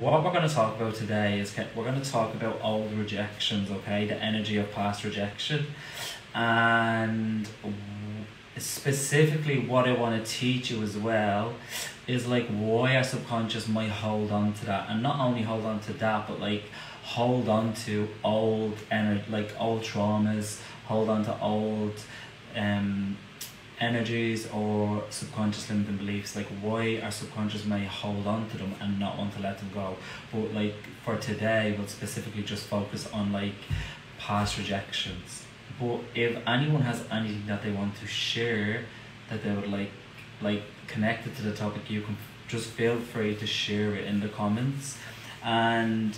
What we're going to talk about today is we're going to talk about old rejections, okay? The energy of past rejection. And specifically what I want to teach you as well is like why our subconscious might hold on to that. And not only hold on to that, but like hold on to old energy, like old traumas, hold on to old energies or subconscious limiting beliefs, like why our subconscious may hold on to them and not want to let them go. But like for today, we'll specifically just focus on like past rejections. But if anyone has anything that they want to share that they would like connected to the topic, you can just feel free to share it in the comments. And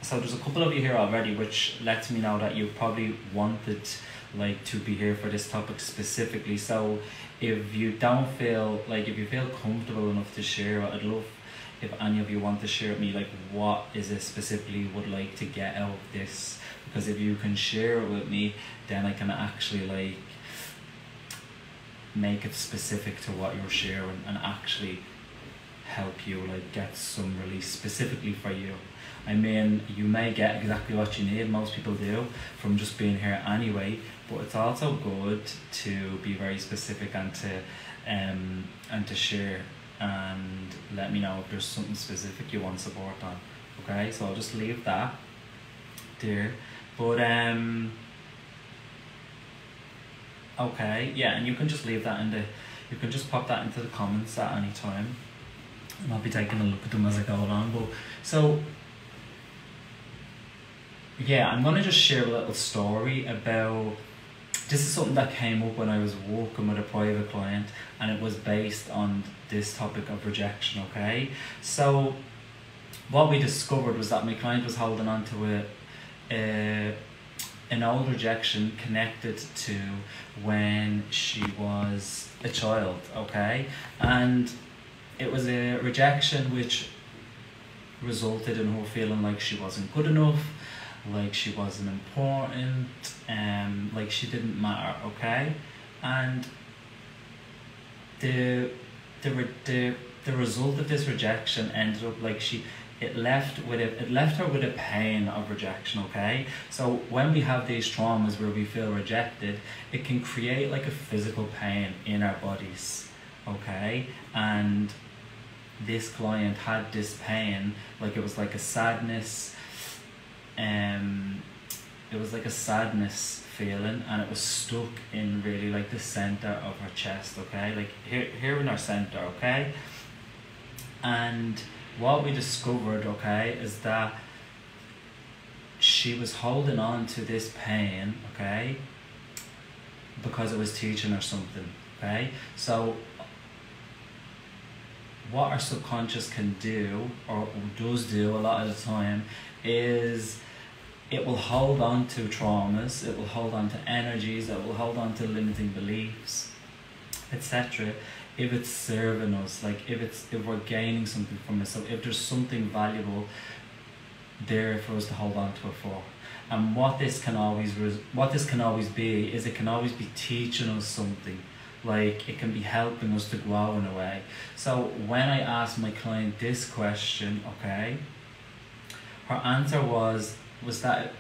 so there's a couple of you here already, which lets me know that you probably wanted like to be here for this topic specifically. So if you don't feel like, if you feel comfortable enough to share, I'd love if any of you want to share with me like what is it specifically you would like to get out of this, because if you can share it with me, then I can actually like make it specific to what you're sharing and actually help you like get some release specifically for you. I mean, you may get exactly what you need, most people do, from just being here anyway, but it's also good to be very specific and to share and let me know if there's something specific you want support on. Okay, so I'll just leave that there. But okay, yeah, and you can just leave that you can just pop that into the comments at any time, and I'll be taking a look at them as I go along. But so yeah, I'm gonna just share a little story about, this is something that came up when I was working with a private client, and it was based on this topic of rejection, okay? So what we discovered was that my client was holding on to an old rejection connected to when she was a child, okay? And it was a rejection which resulted in her feeling like she wasn't good enough, like she wasn't important, like she didn't matter, okay? And the result of this rejection ended up like it left her with a pain of rejection, okay? So when we have these traumas where we feel rejected, it can create like a physical pain in our bodies, okay? And this client had this pain, like it was like a sadness, it was like a sadness feeling, and it was stuck in really like the center of her chest, okay? Like here in her center, okay? And what we discovered, okay, is that she was holding on to this pain, okay, because it was teaching her something, okay? So what our subconscious can do, or does do a lot of the time, is it will hold on to traumas, it will hold on to energies, it will hold on to limiting beliefs, etc. if it's serving us, like if we're gaining something from it. So if there's something valuable there for us to hold on to it for. And what this can always be is, it can always be teaching us something. Like it can be helping us to grow in a way. So when I asked my client this question, okay, her answer was that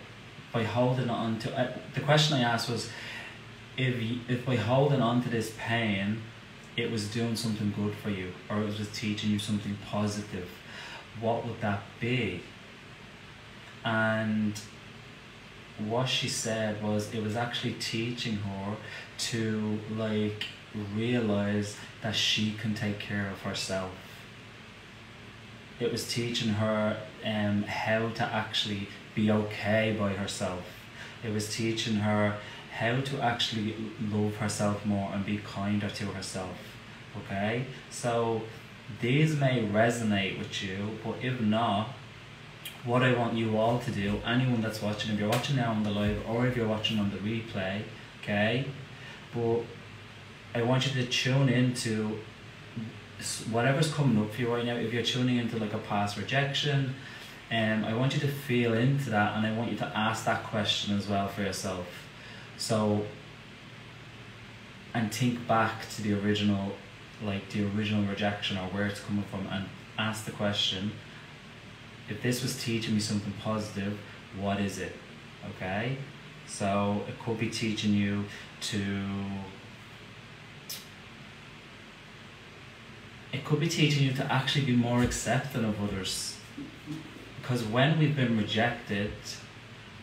by holding on to the question I asked was, if by holding on to this pain, it was doing something good for you, or it was just teaching you something positive, what would that be? And what she said was, it was actually teaching her to like realize that she can take care of herself. It was teaching her how to actually be okay by herself. It was teaching her how to actually love herself more and be kinder to herself, okay? So these may resonate with you, but if not, what I want you all to do, anyone that's watching, if you're watching now on the live or if you're watching on the replay, okay, but I want you to tune into whatever's coming up for you right now. If you're tuning into like a past rejection, I want you to feel into that, and I want you to ask that question as well for yourself. So, and think back to the original, like the original rejection, or where it's coming from, and ask the question, if this was teaching me something positive, what is it? Okay, so it could be teaching you to, it could be teaching you to actually be more accepting of others. Because when we've been rejected,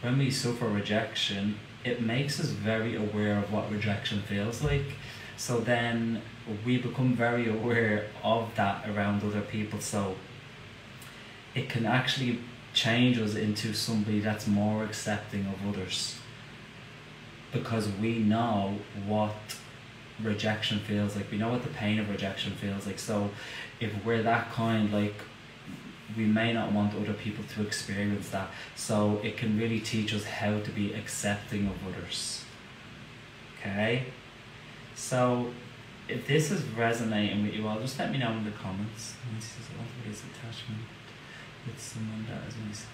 when we suffer rejection, it makes us very aware of what rejection feels like. So then we become very aware of that around other people. So it can actually change us into somebody that's more accepting of others, because we know what rejection feels like. We know what the pain of rejection feels like. So if we're that kind, like, we may not want other people to experience that. So it can really teach us how to be accepting of others. Okay, so if this is resonating with you all, just let me know in the comments. This is always attachment with someone that is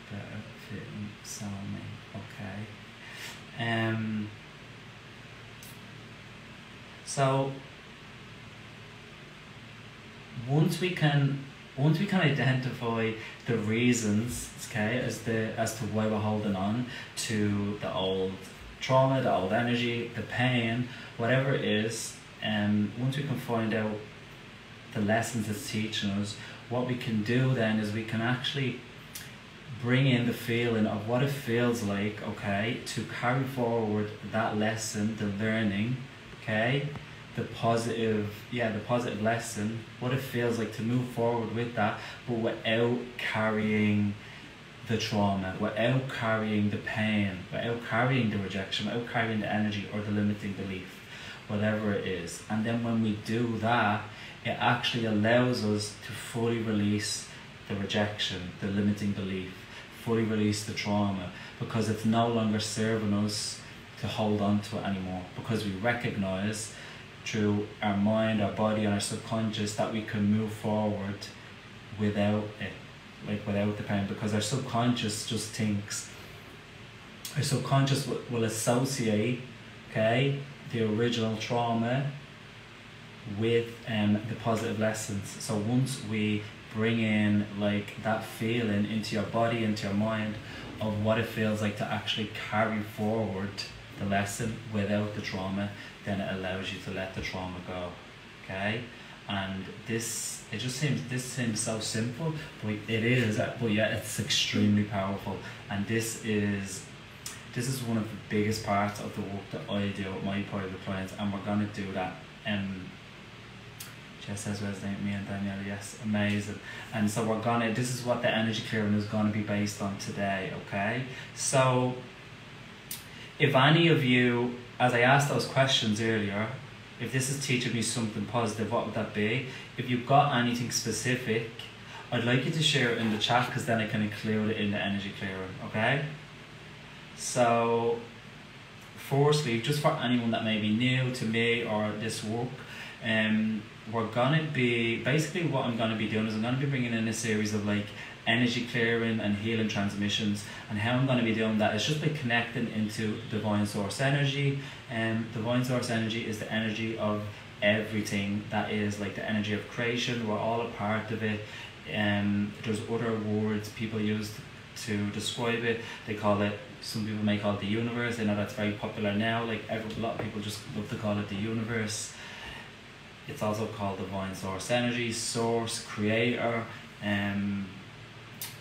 better fitting soulmate. Okay. So once we can identify the reasons, okay, as to why we're holding on to the old trauma, the old energy, the pain, whatever it is, once we can find out the lessons it's teaching us, what we can do then is we can actually bring in the feeling of what it feels like, okay, to carry forward that lesson, the learning, okay, the positive lesson, what it feels like to move forward with that, but without carrying the trauma, without carrying the pain, without carrying the rejection, without carrying the energy or the limiting belief, whatever it is. And then when we do that, it actually allows us to fully release the rejection, the limiting belief, fully release the trauma, because it's no longer serving us to hold on to it anymore, because we recognize through our mind, our body and our subconscious that we can move forward without it, like without the pain, because our subconscious just thinks, our subconscious will associate, okay, the original trauma with the positive lessons. So once we bring in like that feeling into your body, into your mind, of what it feels like to actually carry forward the lesson without the trauma, then it allows you to let the trauma go. Okay, and this seems so simple, but it is, but yeah, it's extremely powerful. And this is one of the biggest parts of the work that I do with my private clients, and we're gonna do that. Jess says resonate with me and Danielle, yes, amazing. And so this is what the energy clearing is gonna be based on today, okay? So if any of you, as I asked those questions earlier, if this is teaching me something positive, what would that be? If you've got anything specific, I'd like you to share it in the chat, because then I can include it in the energy clearing, okay? So firstly, just for anyone that may be new to me or this work, we're gonna be, basically what I'm gonna be doing is I'm gonna be bringing in a series of like energy clearing and healing transmissions. And how I'm gonna be doing that is just by connecting into divine source energy. Divine source energy is the energy of everything that is like the energy of creation. We're all a part of it. There's other words people use to describe it. They call it, some people may call it the universe. I know that's very popular now. Like a lot of people just love to call it the universe. It's also called divine source energy, source, creator,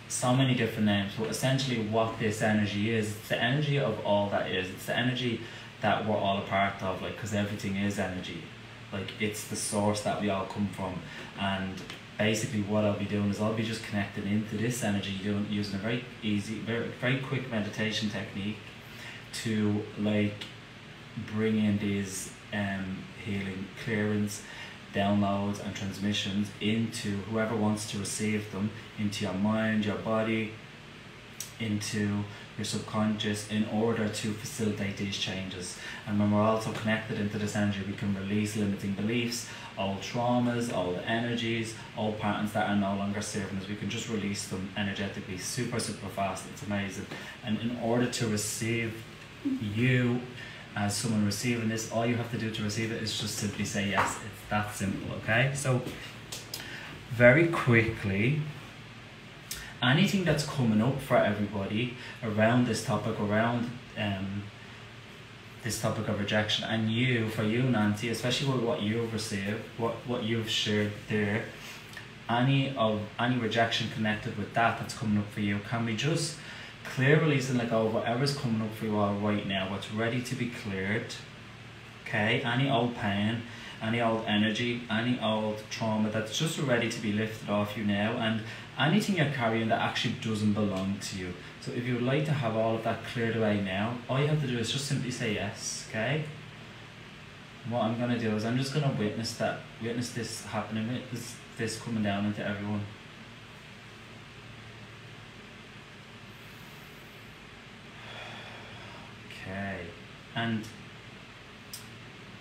so many different names. But essentially what this energy is, it's the energy of all that is. It's the energy that we're all a part of, like, because everything is energy. Like, it's the source that we all come from. And basically what I'll be doing is I'll be just connecting into this energy, using a very easy, very quick meditation technique to like bring in these healing clearance, downloads and transmissions into whoever wants to receive them, into your mind, your body, into your subconscious, in order to facilitate these changes. And when we're also connected into this energy, we can release limiting beliefs, old traumas, old energies, old patterns that are no longer serving us. We can just release them energetically, super fast. It's amazing. And in order to receive, you as someone receiving this, all you have to do to receive it is just simply say yes. It's that simple, okay? So very quickly, anything that's coming up for everybody around this topic, around this topic of rejection, and you, for you, Nancy, especially with what you've received, what you've shared there, any rejection connected with that's coming up for you, can we just clear, release, and let go of whatever's coming up for you all right now, what's ready to be cleared, okay? Any old pain, any old energy, any old trauma that's just ready to be lifted off you now, and anything you're carrying that actually doesn't belong to you. So if you would like to have all of that cleared away now, all you have to do is just simply say yes, okay? And what I'm going to do is I'm just going to witness this happening, witness this coming down into everyone. Okay, and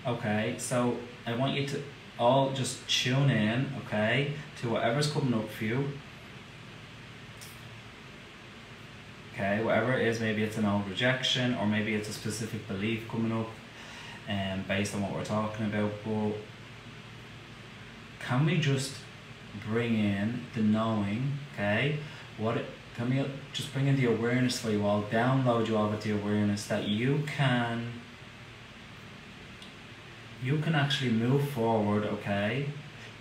okay, so I want you to all just tune in, okay, to whatever's coming up for you. Okay, whatever it is, maybe it's an old rejection, or maybe it's a specific belief coming up, based on what we're talking about. But can we just bring in the knowing, okay? Can we just bring in the awareness for you all, download you all with the awareness that you can actually move forward, okay,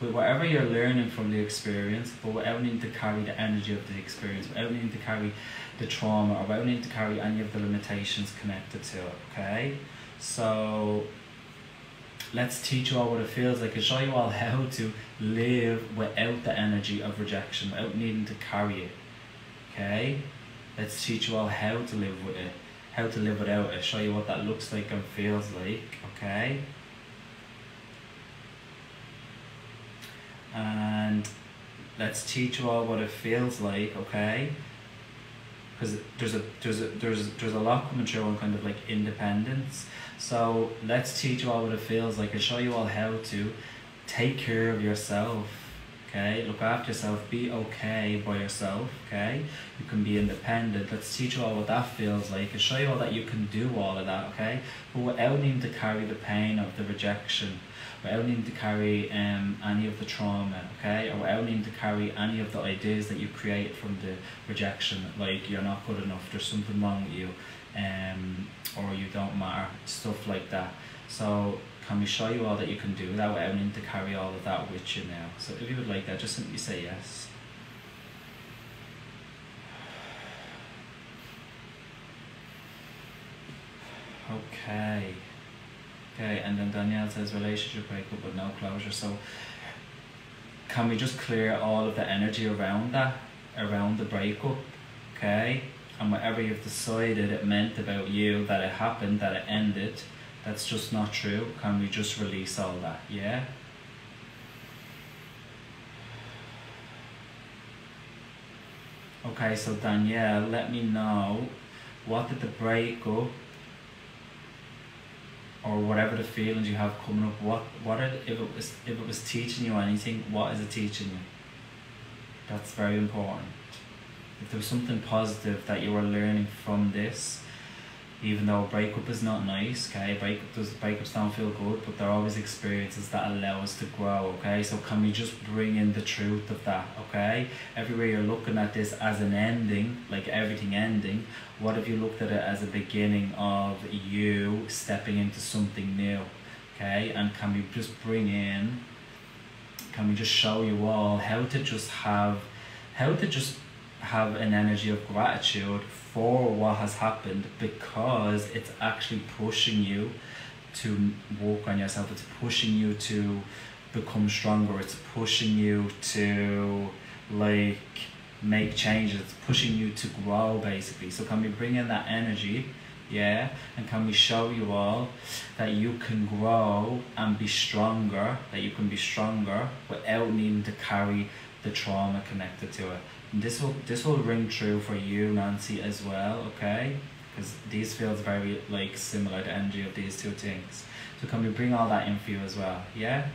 with whatever you're learning from the experience, but without needing to carry the energy of the experience, without needing to carry the trauma, or without needing to carry any of the limitations connected to it, okay? So let's teach you all what it feels like and show you all how to live without the energy of rejection, without needing to carry it, okay? Let's teach you all how to live with it, how to live without it, show you what that looks like and feels like, okay? And let's teach you all what it feels like, okay? Because there's a lot coming through on kind of like independence. So let's teach you all what it feels like and show you all how to take care of yourself, okay? Look after yourself, be okay by yourself, okay? You can be independent. Let's teach you all what that feels like and show you all that you can do all of that, okay? But without needing to carry the pain of the rejection, without needing to carry any of the trauma, okay? Or without needing to carry any of the ideas that you create from the rejection, like you're not good enough, there's something wrong with you, or you don't matter, stuff like that. So can we show you all that you can do that without needing to carry all of that with you now? So if you would like that, just simply say yes. Okay. Okay, and then Danielle says relationship breakup with no closure. So can we just clear all of the energy around that, around the breakup, okay? And whatever you've decided it meant about you, that it happened, that it ended, that's just not true. Can we just release all that, yeah? Okay, so Danielle, let me know, what did the breakup, or whatever the feelings you have coming up, if it was teaching you anything, what is it teaching you? That's very important. If there was something positive that you were learning from this, even though breakup is not nice, okay, breakups don't feel good, but they're always experiences that allow us to grow, okay? So can we just bring in the truth of that, okay? Everywhere you're looking at this as an ending, like everything ending, what if you looked at it as a beginning of you stepping into something new, okay? And can we just show you all how to just have an energy of gratitude for what has happened, because it's actually pushing you to work on yourself, it's pushing you to become stronger, it's pushing you to like make changes, it's pushing you to grow basically. So can we bring in that energy, yeah, and can we show you all that you can grow and be stronger, without needing to carry the trauma connected to it. And this will ring true for you, Nancy, as well, okay? Because these feels very like similar, the energy of these two things. So can we bring all that in for you as well, yeah?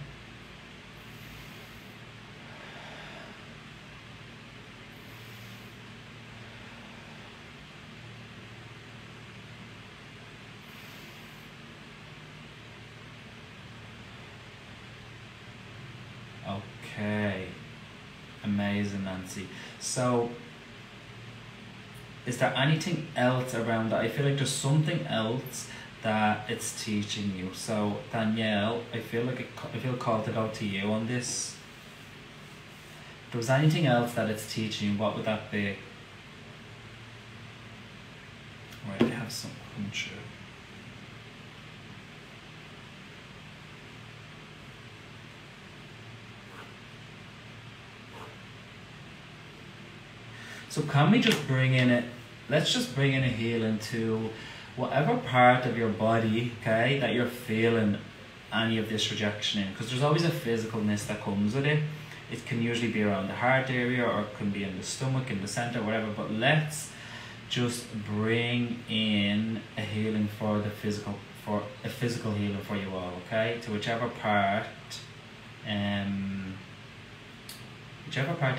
Okay. Amazing, Nancy. So is there anything else around that? I feel like there's something else that it's teaching you. So Danielle, I feel called to go to you on this. If there was anything else that it's teaching you, what would that be? Right, I have some come true. So can we just bring in it, let's just bring in a healing to whatever part of your body, okay, that you're feeling any of this rejection in. Because there's always a physicalness that comes with it. It can usually be around the heart area, or it can be in the stomach, in the center, whatever. But let's just bring in a healing for the physical, for a physical healing for you all, okay? To whichever part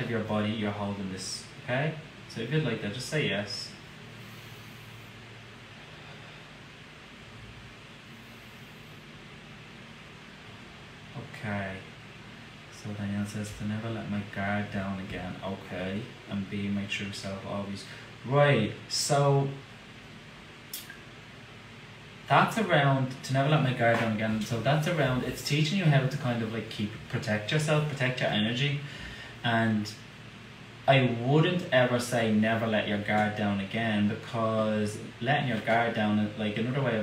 of your body you're holding this, okay? So if you'd like that, just say yes. Okay. So Danielle says to never let my guard down again. Okay. And be my true self always. Right. So that's around to never let my guard down again. So that's around, it's teaching you how to kind of like protect yourself, protect your energy. And I wouldn't ever say never let your guard down again, because letting your guard down, like another way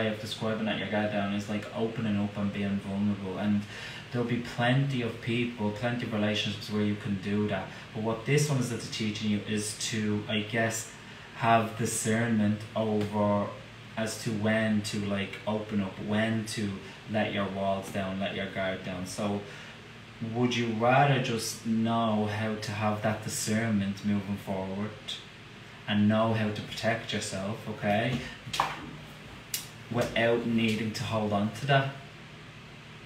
of describing letting your guard down is like opening up and being vulnerable. And there'll be plenty of people, plenty of relationships where you can do that. But what this one is that's teaching you is to, I guess, have discernment over as to when to like open up, when to let your walls down, let your guard down. So would you rather just know how to have that discernment moving forward and know how to protect yourself, okay, without needing to hold on to that,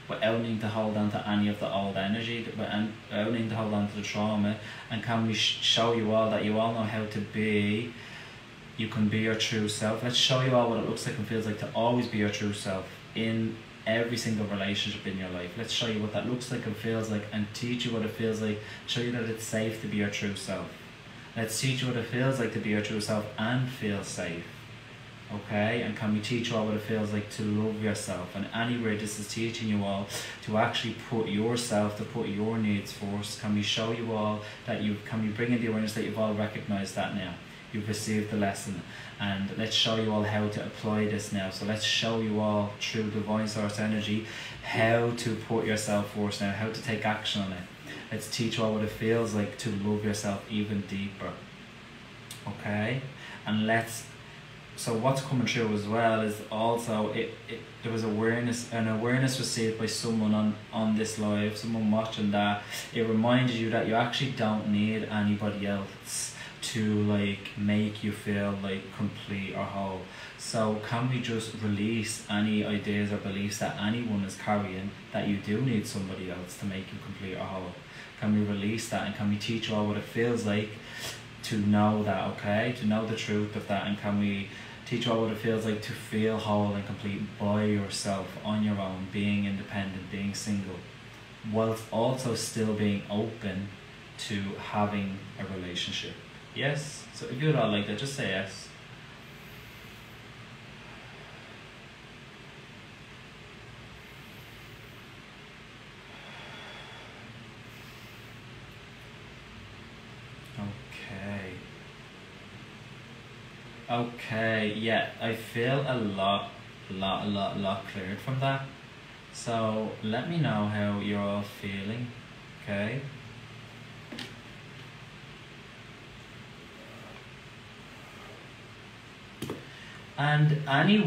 without needing to hold on to any of the old energy, without needing to hold on to the trauma? And can we show you all that you all know how to be, you can be your true self. Let's show you all what it looks like and feels like to always be your true self in every single relationship in your life. Let's show you what that looks like and feels like, and teach you what it feels like, show you that it's safe to be your true self. Let's teach you what it feels like to be your true self and feel safe, okay? And can we teach you all what it feels like to love yourself? And anywhere this is teaching you all to actually put yourself, to put your needs first. Can we show you all that can we bring in the awareness that you've all recognized that now? You've received the lesson, and let's show you all how to apply this now. So let's show you all through divine source energy how to put yourself first now, how to take action on it. Let's teach you all what it feels like to love yourself even deeper, okay? And so what's coming through as well is also there was an awareness received by someone on this live, someone watching, that it reminded you that you actually don't need anybody else to like make you feel like complete or whole. So can we just release any ideas or beliefs that anyone is carrying that you do need somebody else to make you complete or whole? Can we release that, and can we teach you all what it feels like to know that, okay? To know the truth of that. And can we teach you all what it feels like to feel whole and complete by yourself, on your own, being independent, being single, whilst also still being open to having a relationship. Yes? So if you'd all like that, just say yes. Okay, yeah, I feel a lot cleared from that. So let me know how you're all feeling, okay? And any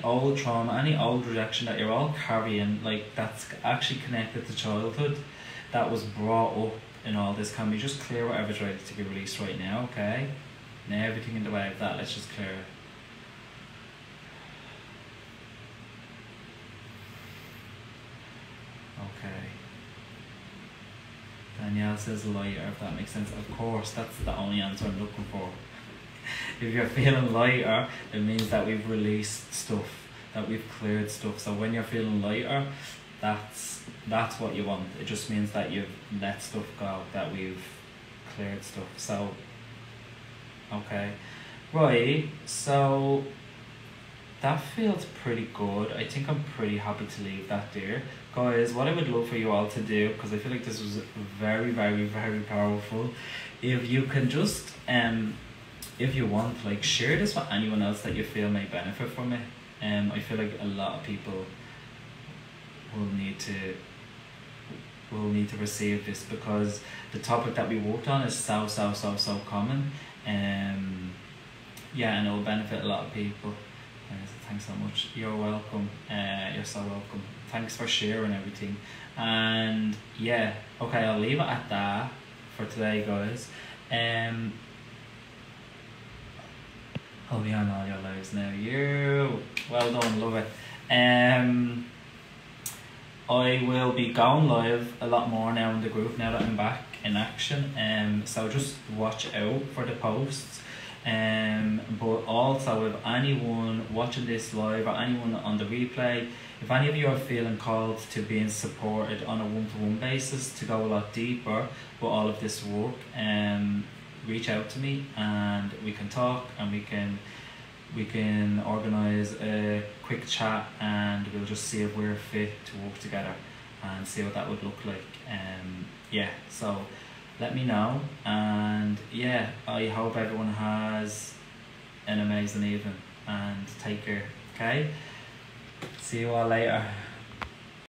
old trauma, any old rejection that you're all carrying, like that's actually connected to childhood, that was brought up in all this, can we just clear whatever's ready to be released right now, okay? Now everything in the way of that, let's just clear it. Okay. Danielle says lighter, if that makes sense. Of course, that's the only answer I'm looking for. If you're feeling lighter, it means that we've released stuff, that we've cleared stuff. So when you're feeling lighter, that's what you want. It just means that you've let stuff go, that we've cleared stuff. So, okay, right. So that feels pretty good. I think I'm pretty happy to leave that there. Guys, what I would love for you all to do, because I feel like this was very, very, very powerful, if you can just, if you want, like, share this with anyone else that you feel may benefit from it. I feel like a lot of people will need to receive this, because the topic that we worked on is so common. Yeah, and it will benefit a lot of people. So thanks so much. You're welcome. You're so welcome. Thanks for sharing everything. And yeah, okay, I'll leave it at that for today, guys. I'll be on all your lives now. You well done, love it. I will be going live a lot more now in the group now that I'm back in action. So just watch out for the posts. But also, if anyone watching this live or anyone on the replay, if any of you are feeling called to being supported on a one-to-one basis to go a lot deeper with all of this work, reach out to me and we can talk, and we can organise a quick chat, and we'll just see if we're fit to work together and see what that would look like. Yeah, so let me know, and yeah, I hope everyone has an amazing evening, and take care. Okay, see you all later.